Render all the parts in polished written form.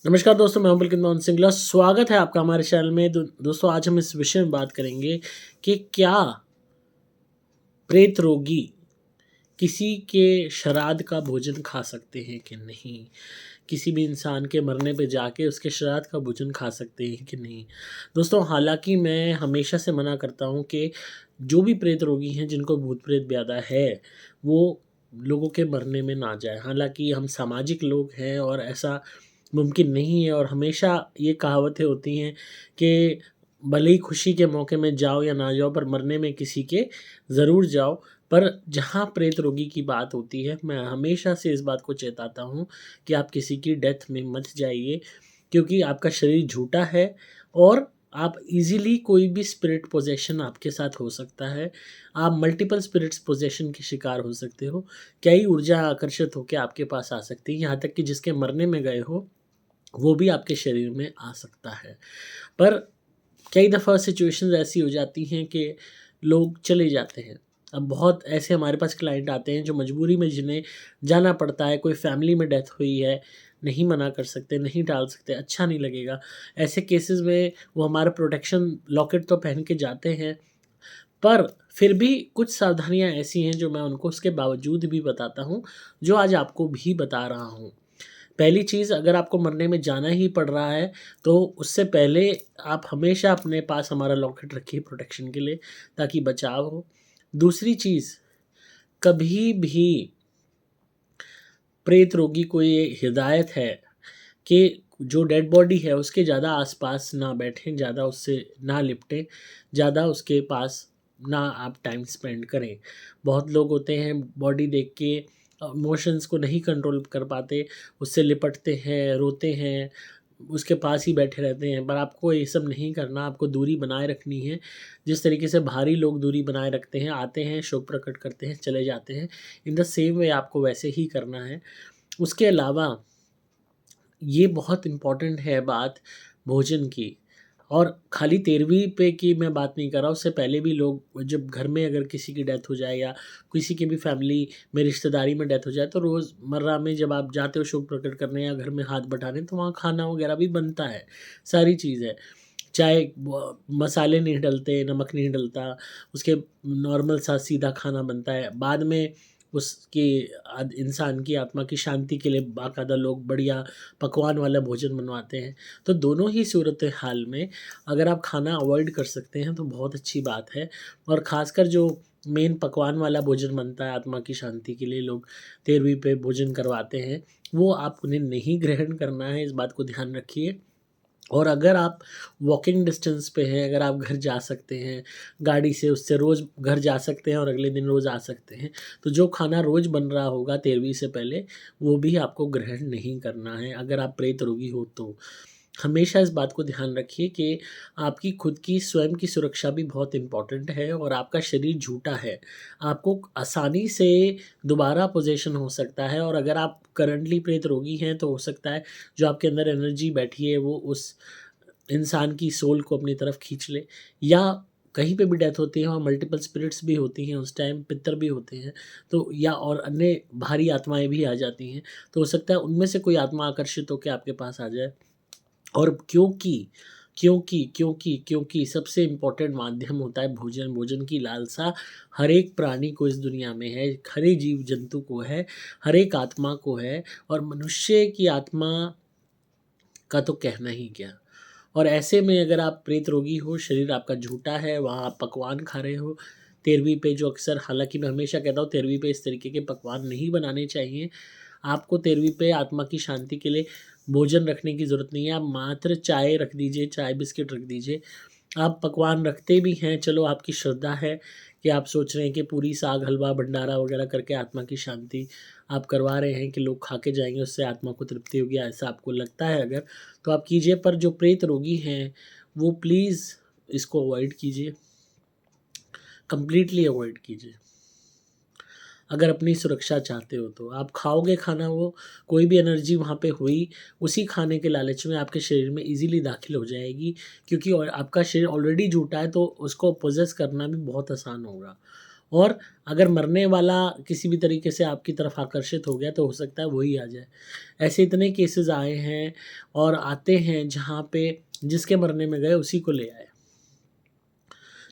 नमस्कार दोस्तों, मैं हूं पुलकित मोहन सिंगला। स्वागत है आपका हमारे चैनल में। दोस्तों, आज हम इस विषय में बात करेंगे कि क्या प्रेत रोगी किसी के श्राद्ध का भोजन खा सकते हैं कि नहीं। किसी भी इंसान के मरने पे जाके उसके श्राद्ध का भोजन खा सकते हैं कि नहीं। दोस्तों, हालांकि मैं हमेशा से मना करता हूं कि जो भी प्रेत रोगी हैं जिनको भूत प्रेत ब्याधा है वो लोगों के मरने में ना जाए। हालांकि हम सामाजिक लोग हैं और ऐसा मुमकिन नहीं है, और हमेशा ये कहावतें होती हैं कि भले ही खुशी के मौके में जाओ या ना जाओ, पर मरने में किसी के ज़रूर जाओ। पर जहाँ प्रेत रोगी की बात होती है, मैं हमेशा से इस बात को चेताता हूँ कि आप किसी की डेथ में मत जाइए, क्योंकि आपका शरीर झूठा है और आप इजीली कोई भी स्पिरिट पोजेशन आपके साथ हो सकता है। आप मल्टीपल स्पिरिट्स पोजेशन के शिकार हो सकते हो। कई ऊर्जा आकर्षित होकर आपके पास आ सकती है, यहाँ तक कि जिसके मरने में गए हो वो भी आपके शरीर में आ सकता है। पर कई दफ़ा सिचुएशंस ऐसी हो जाती हैं कि लोग चले जाते हैं। अब बहुत ऐसे हमारे पास क्लाइंट आते हैं जो मजबूरी में जिन्हें जाना पड़ता है। कोई फैमिली में डेथ हुई है, नहीं मना कर सकते, नहीं टाल सकते, अच्छा नहीं लगेगा। ऐसे केसेस में वो हमारा प्रोटेक्शन लॉकेट तो पहन के जाते हैं, पर फिर भी कुछ सावधानियाँ ऐसी हैं जो मैं उनको उसके बावजूद भी बताता हूँ, जो आज आपको भी बता रहा हूँ। पहली चीज़, अगर आपको मरने में जाना ही पड़ रहा है, तो उससे पहले आप हमेशा अपने पास हमारा लॉकेट रखिए प्रोटेक्शन के लिए, ताकि बचाव हो। दूसरी चीज़, कभी भी प्रेत रोगी को ये हिदायत है कि जो डेड बॉडी है उसके ज़्यादा आस-पास ना बैठें, ज़्यादा उससे ना लिपटें, ज़्यादा उसके पास ना आप टाइम स्पेंड करें। बहुत लोग होते हैं बॉडी देख के इमोशंस को नहीं कंट्रोल कर पाते, उससे लिपटते हैं, रोते हैं, उसके पास ही बैठे रहते हैं। पर आपको ये सब नहीं करना, आपको दूरी बनाए रखनी है। जिस तरीके से बाहरी लोग दूरी बनाए रखते हैं, आते हैं, शोक प्रकट करते हैं, चले जाते हैं, इन द सेम वे आपको वैसे ही करना है। उसके अलावा ये बहुत इम्पॉर्टेंट है बात भोजन की। और खाली 13वीं पे की मैं बात नहीं कर रहा, उससे पहले भी लोग जब घर में अगर किसी की डेथ हो जाए या किसी की भी फैमिली में रिश्तेदारी में डेथ हो जाए, तो रोज़मर्रा में जब आप जाते हो शोक प्रकट करने या घर में हाथ बटाने, तो वहाँ खाना वगैरह भी बनता है, सारी चीज़ है। चाहे मसाले नहीं डलते, नमक नहीं डलता, उसके नॉर्मल सा सीधा खाना बनता है। बाद में उसकी इंसान की आत्मा की शांति के लिए बाकायदा लोग बढ़िया पकवान वाला भोजन बनवाते हैं। तो दोनों ही सूरत हाल में अगर आप खाना अवॉइड कर सकते हैं तो बहुत अच्छी बात है। और ख़ासकर जो मेन पकवान वाला भोजन बनता है आत्मा की शांति के लिए, लोग 13वीं पे भोजन करवाते हैं, वो आप उन्हें नहीं ग्रहण करना है, इस बात को ध्यान रखिए। और अगर आप वॉकिंग डिस्टेंस पे हैं, अगर आप घर जा सकते हैं गाड़ी से, उससे रोज़ घर जा सकते हैं और अगले दिन रोज़ आ सकते हैं, तो जो खाना रोज़ बन रहा होगा 13वीं से पहले, वो भी आपको ग्रहण नहीं करना है, अगर आप प्रेत रोगी हो तो। हमेशा इस बात को ध्यान रखिए कि आपकी खुद की स्वयं की सुरक्षा भी बहुत इम्पोर्टेंट है, और आपका शरीर झूठा है। आपको आसानी से दोबारा पोज़ेशन हो सकता है, और अगर आप करंटली प्रेत रोगी हैं तो हो सकता है जो आपके अंदर एनर्जी बैठी है वो उस इंसान की सोल को अपनी तरफ खींच ले। या कहीं पे भी डेथ होती है वहाँ मल्टीपल स्पिरिट्स भी होती हैं, उस टाइम पितर भी होते हैं, तो या और अन्य भारी आत्माएँ भी आ जाती हैं। तो हो सकता है उनमें से कोई आत्मा आकर्षित होके आपके पास आ जाए। और क्योंकि सबसे इम्पोर्टेंट माध्यम होता है भोजन। भोजन की लालसा हर एक प्राणी को इस दुनिया में है, हर एक जीव जंतु को है, हर एक आत्मा को है, और मनुष्य की आत्मा का तो कहना ही क्या। और ऐसे में अगर आप प्रेत रोगी हो, शरीर आपका झूठा है, वहाँ आप पकवान खा रहे हो 13वीं पे, जो अक्सर, हालाँकि मैं हमेशा कहता हूँ 13वीं पे इस तरीके के पकवान नहीं बनाने चाहिए। आपको 13वीं पे आत्मा की शांति के लिए भोजन रखने की ज़रूरत नहीं है, आप मात्र चाय रख दीजिए, चाय बिस्किट रख दीजिए। आप पकवान रखते भी हैं, चलो आपकी श्रद्धा है कि आप सोच रहे हैं कि पूरी, साग, हलवा, भंडारा वगैरह करके आत्मा की शांति आप करवा रहे हैं कि लोग खा के जाएँगे, उससे आत्मा को तृप्ति होगी, ऐसा आपको लगता है अगर, तो आप कीजिए। पर जो प्रेत रोगी हैं, वो प्लीज़ इसको अवॉइड कीजिए, कंप्लीटली अवॉइड कीजिए। अगर अपनी सुरक्षा चाहते हो तो आप खाओगे खाना, वो कोई भी एनर्जी वहाँ पे हुई, उसी खाने के लालच में आपके शरीर में ईज़िली दाखिल हो जाएगी, क्योंकि और आपका शरीर ऑलरेडी झूठा है, तो उसको पोज़ेस करना भी बहुत आसान होगा। और अगर मरने वाला किसी भी तरीके से आपकी तरफ आकर्षित हो गया तो हो सकता है वही आ जाए। ऐसे इतने केसेस आए हैं और आते हैं जहाँ पे जिसके मरने में गए उसी को ले आए,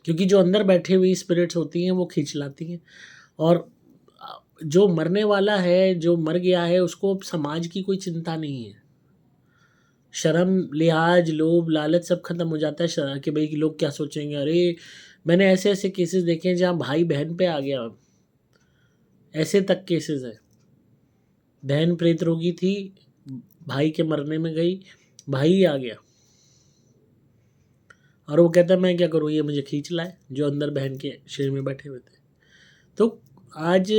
क्योंकि जो अंदर बैठी हुई स्पिरिट्स होती हैं वो खींच लाती हैं। और जो मरने वाला है, जो मर गया है, उसको समाज की कोई चिंता नहीं है। शर्म, लिहाज, लोभ, लालच सब खत्म हो जाता है कि भाई लोग क्या सोचेंगे। अरे मैंने ऐसे ऐसे केसेस देखे हैं जहाँ भाई बहन पे आ गया, ऐसे तक केसेस है। बहन प्रेत रोगी थी, भाई के मरने में गई, भाई ही आ गया और वो कहता है मैं क्या करूँ, ये मुझे खींच लाए, जो अंदर बहन के शरीर में बैठे हुए थे। तो आज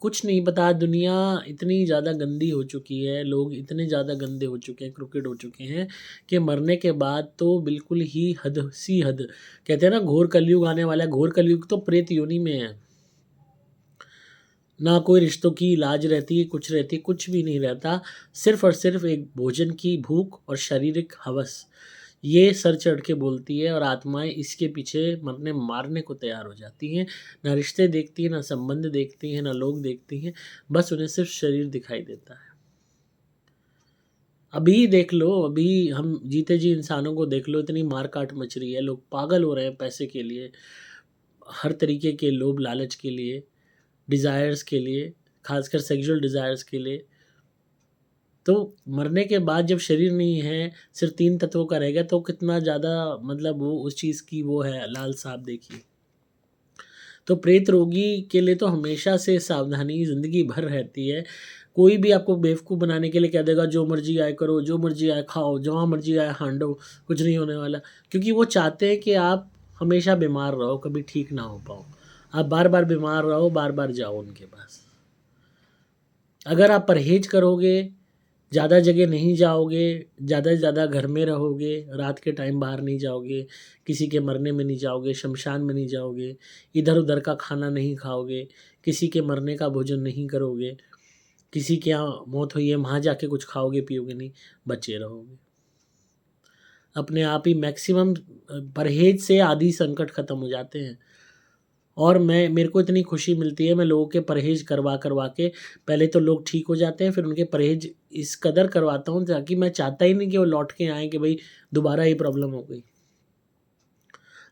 कुछ नहीं पता, दुनिया इतनी ज़्यादा गंदी हो चुकी है, लोग इतने ज़्यादा गंदे हो चुके हैं, क्रिकेट हो चुके हैं कि मरने के बाद तो बिल्कुल ही हद सी हद, कहते हैं ना घोर कलयुग आने वाला है। घोर कलयुग तो प्रेत योनि में है। ना कोई रिश्तों की इलाज रहती है, कुछ रहती है, कुछ भी नहीं रहता। सिर्फ और सिर्फ एक भोजन की भूख और शारीरिक हवस, ये सर चढ़ के बोलती है और आत्माएं इसके पीछे मरने मारने को तैयार हो जाती हैं। ना रिश्ते देखती हैं, ना संबंध देखती हैं, ना लोग देखती हैं, बस उन्हें सिर्फ शरीर दिखाई देता है। अभी देख लो, अभी हम जीते जी इंसानों को देख लो, इतनी मार काट मच रही है, लोग पागल हो रहे हैं पैसे के लिए, हर तरीके के लोभ लालच के लिए, डिज़ायर्स के लिए, खासकर सेक्सुअल डिज़ायर्स के लिए। तो मरने के बाद जब शरीर नहीं है, सिर्फ 3 तत्वों का रह गया, तो कितना ज़्यादा मतलब वो उस चीज़ की वो है लालसा आप देखिए। तो प्रेत रोगी के लिए तो हमेशा से सावधानी ज़िंदगी भर रहती है। कोई भी आपको बेवकूफ़ बनाने के लिए कह देगा जो मर्ज़ी आए करो, जो मर्ज़ी आए खाओ, जहाँ मर्ज़ी आए हांडो, कुछ नहीं होने वाला। क्योंकि वो चाहते हैं कि आप हमेशा बीमार रहो, कभी ठीक ना हो पाओ। आप बार-बार बीमार रहो, बार-बार जाओ उनके पास। अगर आप परहेज़ करोगे, ज़्यादा जगह नहीं जाओगे, ज़्यादा से ज़्यादा घर में रहोगे, रात के टाइम बाहर नहीं जाओगे, किसी के मरने में नहीं जाओगे, शमशान में नहीं जाओगे, इधर-उधर का खाना नहीं खाओगे, किसी के मरने का भोजन नहीं करोगे, किसी के यहाँ मौत हुई है वहाँ जाके कुछ खाओगे पियोगे नहीं, बचे रहोगे। अपने आप ही मैक्सिमम परहेज़ से आधी संकट खत्म हो जाते हैं। और मेरे को इतनी खुशी मिलती है, मैं लोगों के परहेज़ करवा के पहले तो लोग ठीक हो जाते हैं, फिर उनके परहेज़ इस कदर करवाता हूँ ताकि मैं चाहता ही नहीं कि वो लौट के आएँ कि भई दोबारा ये प्रॉब्लम हो गई।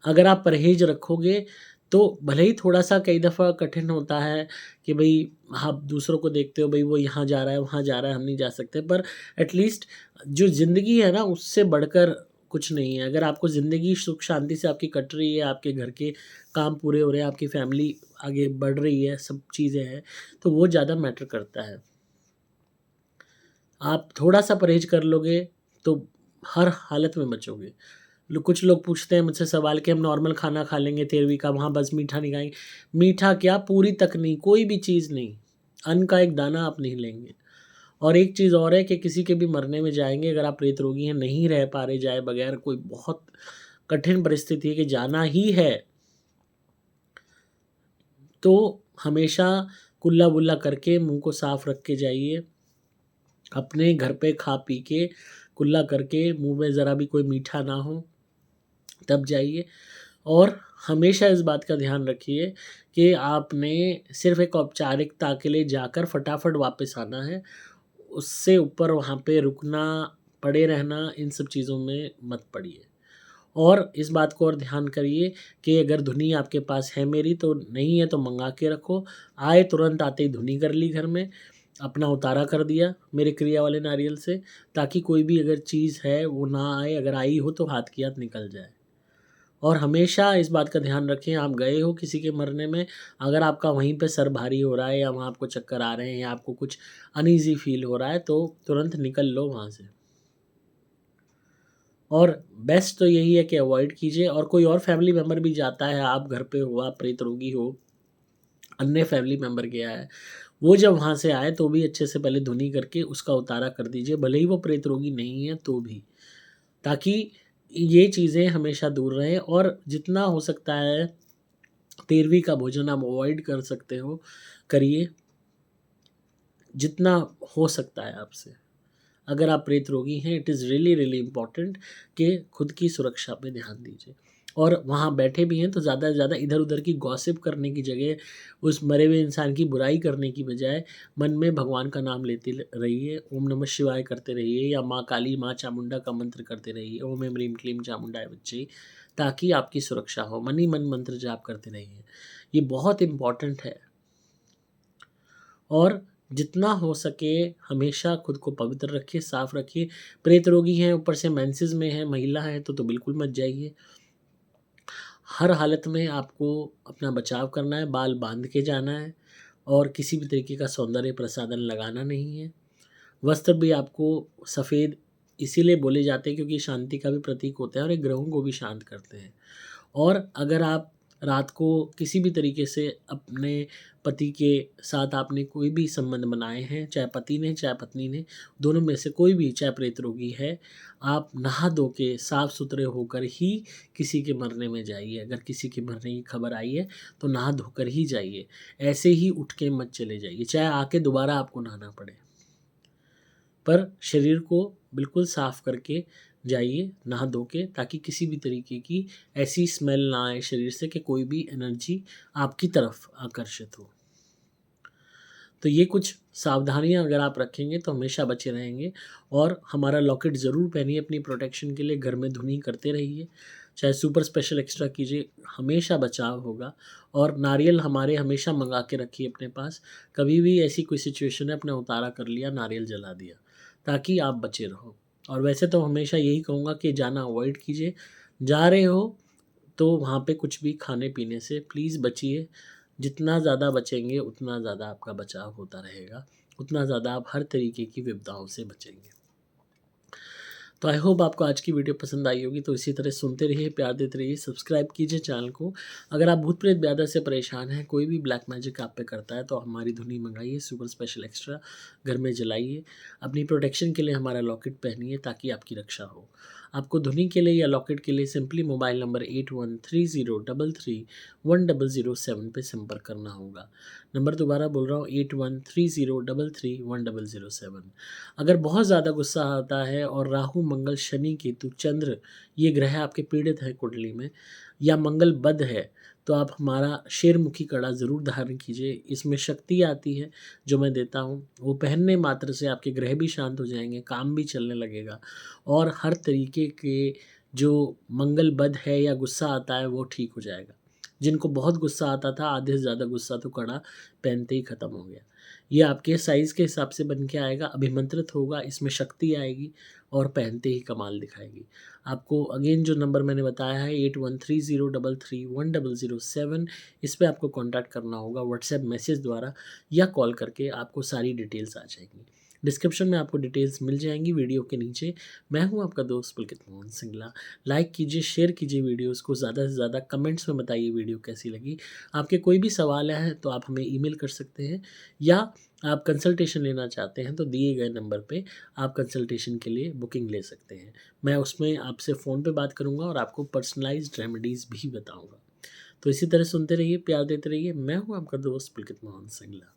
अगर आप परहेज़ रखोगे तो भले ही थोड़ा-सा कई दफ़ा कठिन होता है कि भई आप दूसरों को देखते हो, भई वो यहाँ जा रहा है, वहाँ जा रहा है, हम नहीं जा सकते, पर एट लीस्ट जो ज़िंदगी है ना उससे बढ़कर कुछ नहीं है। अगर आपको ज़िंदगी सुख शांति से आपकी कट रही है, आपके घर के काम पूरे हो रहे हैं, आपकी फैमिली आगे बढ़ रही है, सब चीज़ें हैं, तो वो ज़्यादा मैटर करता है। आप थोड़ा-सा परहेज़ कर लोगे तो हर हालत में बचोगे। कुछ लोग पूछते हैं मुझसे सवाल कि हम नॉर्मल खाना खा लेंगे 13वीं का, वहाँ बस मीठा नहीं खाएँगे। मीठा क्या, पूरी तक नहीं, कोई भी चीज़ नहीं। अन्न का एक दाना आप नहीं लेंगे। और एक चीज़ और है कि किसी के भी मरने में जाएँगे, अगर आप प्रेत रोगी हैं, नहीं रह पा रहे जाए बगैर, कोई बहुत कठिन परिस्थिति है कि जाना ही है, तो हमेशा कुल्ला-वुल्ला करके मुँह को साफ रख के जाइए। अपने घर पे खा पी के कुल्ला करके मुँह में ज़रा भी कोई मीठा ना हो, तब जाइए। और हमेशा इस बात का ध्यान रखिए कि आपने सिर्फ़ एक औपचारिकता के लिए जाकर फटाफट वापस आना है। उससे ऊपर वहाँ पे रुकना, पड़े रहना, इन सब चीज़ों में मत पड़िए। और इस बात को और ध्यान करिए कि अगर धुनी आपके पास है मेरी तो नहीं है तो मँगा के रखो। आए तुरंत आते ही धुनी कर ली घर में, अपना उतारा कर दिया मेरे क्रिया वाले नारियल से, ताकि कोई भी अगर चीज़ है वो ना आए, अगर आई हो तो हाथ की हाथ निकल जाए। और हमेशा इस बात का ध्यान रखें, आप गए हो किसी के मरने में, अगर आपका वहीं पे सर भारी हो रहा है या वहाँ आपको चक्कर आ रहे हैं या आपको कुछ अनईज़ी फ़ील हो रहा है तो तुरंत निकल लो वहाँ से। और बेस्ट तो यही है कि अवॉइड कीजिए। और कोई और फैमिली मेंबर भी जाता है, आप घर पे हो, आप प्रेत रोगी हो, अन्य फैमिली मेंबर गया है, वो जब वहाँ से आए तो भी अच्छे से पहले धुनी करके उसका उतारा कर दीजिए, भले ही वो प्रेत रोगी नहीं है तो भी। ताकि ये चीज़ें हमेशा दूर रहें। और जितना हो सकता है 13वीं का भोजन आप अवॉइड कर सकते हो, करिए, जितना हो सकता है आपसे। अगर आप प्रेत रोगी हैं, it is really, really important कि खुद की सुरक्षा पे ध्यान दीजिए। और वहाँ बैठे भी हैं तो ज़्यादा से ज़्यादा इधर-उधर की गॉसिप करने की जगह, उस मरे हुए इंसान की बुराई करने की बजाय मन में भगवान का नाम लेते ल रहिए, ओम नमः शिवाय करते रहिए या माँ काली, माँ चामुंडा का मंत्र करते रहिए, ओम ऐं ह्रीं क्लीं चामुंडाय विच्चे, ताकि आपकी सुरक्षा हो। मन ही मन मंत्र जाप करते रहिए। ये बहुत इम्पोर्टेंट है। और जितना हो सके हमेशा खुद को पवित्र रखिए, साफ रखिए। प्रेत रोगी हैं, ऊपर से मेंसेस में हैं, महिला हैं तो बिल्कुल मत जाइए। हर हालत में आपको अपना बचाव करना है, बाल बांध के जाना है और किसी भी तरीके का सौंदर्य प्रसाधन लगाना नहीं है। वस्त्र भी आपको सफ़ेद इसीलिए बोले जाते हैं क्योंकि शांति का भी प्रतीक होता है और ये ग्रहों को भी शांत करते हैं। और अगर आप रात को किसी भी तरीके से अपने पति के साथ आपने कोई भी संबंध बनाए हैं, चाहे पति ने, चाहे पत्नी ने, दोनों में से कोई भी चाहे प्रेत रोगी है, आप नहा धो के साफ-सुथरे होकर ही किसी के मरने में जाइए। अगर किसी के मरने की खबर आई है, तो नहा धोकर ही जाइए। ऐसे ही उठ के मत चले जाइए, चाहे आके दोबारा आपको नहाना पड़े। पर शरीर को बिल्कुल साफ करके जाइए नहा धो के, ताकि किसी भी तरीके की ऐसी स्मेल ना आए शरीर से कि कोई भी एनर्जी आपकी तरफ आकर्षित हो। तो ये कुछ सावधानियाँ अगर आप रखेंगे तो हमेशा बचे रहेंगे। और हमारा लॉकेट ज़रूर पहनिए अपनी प्रोटेक्शन के लिए, घर में धुनी करते रहिए, चाहे सुपर स्पेशल एक्स्ट्रा कीजिए, हमेशा बचाव होगा। और नारियल हमारे हमेशा मंगा के रखिए अपने पास, कभी भी ऐसी कोई सिचुएशन है अपना उतारा कर लिया, नारियल जला दिया, ताकि आप बचे रहो। और वैसे तो हमेशा यही कहूँगा कि जाना अवॉइड कीजिए, जा रहे हो तो वहाँ पे कुछ भी खाने-पीने से प्लीज़ बचिए। जितना ज़्यादा बचेंगे उतना ज़्यादा आपका बचाव होता रहेगा, उतना ज़्यादा आप हर तरीके की विपदाओं से बचेंगे। तो आई होप आपको आज की वीडियो पसंद आई होगी, तो इसी तरह सुनते रहिए, प्यार देते रहिए, सब्सक्राइब कीजिए चैनल को। अगर आप भूत-प्रेत ब्यादर से परेशान हैं, कोई भी ब्लैक मैजिक आप पे करता है, तो हमारी धुनी मँगाइए सुपर स्पेशल एक्स्ट्रा, घर में जलाइए। अपनी प्रोटेक्शन के लिए हमारा लॉकेट पहनिए ताकि आपकी रक्षा हो। आपको धुनी के लिए या लॉकेट के लिए सिंपली मोबाइल नंबर 8130331007 पे संपर्क करना होगा। नंबर दोबारा बोल रहा हूँ 8130331007। अगर बहुत ज़्यादा गुस्सा आता है और राहु, मंगल, शनि, केतु, चंद्र ये ग्रह आपके पीड़ित हैं कुंडली में, या मंगल बद है, तो आप हमारा शेरमुखी कड़ा ज़रूर धारण कीजिए। इसमें शक्ति आती है जो मैं देता हूँ, वो पहनने मात्र से आपके ग्रह भी शांत हो जाएँगे, काम भी चलने लगेगा और हर तरीके के जो मंगल बद है या गुस्सा आता है वो ठीक हो जाएगा। जिनको बहुत गुस्सा आता था, आधे से ज़्यादा गुस्सा तो कड़ा पहनते ही ख़त्म हो गया। ये आपके साइज़ के हिसाब से बन के आएगा, अभिमंत्रित होगा, इसमें शक्ति आएगी और पहनते ही कमाल दिखाएगी। आपको अगेन जो नंबर मैंने बताया है 8130331007, इस पे आपको कॉन्टैक्ट करना होगा व्हाट्सएप मैसेज द्वारा या कॉल करके, आपको सारी डिटेल्स आ जाएँगी। डिस्क्रिप्शन में आपको डिटेल्स मिल जाएँगी वीडियो के नीचे। मैं हूँ आपका दोस्त पुलकित मोहन सिंगला। लाइक कीजिए, शेयर कीजिए वीडियोज़ को, ज़्यादा से ज़्यादा कमेंट्स में बताइए वीडियो कैसी लगी। आपके कोई भी सवाल हैं तो आप हमें ईमेल कर सकते हैं, या आप कंसल्टेशन लेना चाहते हैं तो दिए गए नंबर पे आप कंसल्टेशन के लिए बुकिंग ले सकते हैं। मैं उसमें आपसे फ़ोन पे बात करूँगा और आपको पर्सनलाइज़्ड रेमेडीज़ भी बताऊँगा। तो इसी तरह सुनते रहिए, प्यार देते रहिए। मैं हूँ आपका दोस्त पुलकित मोहन सिंगला।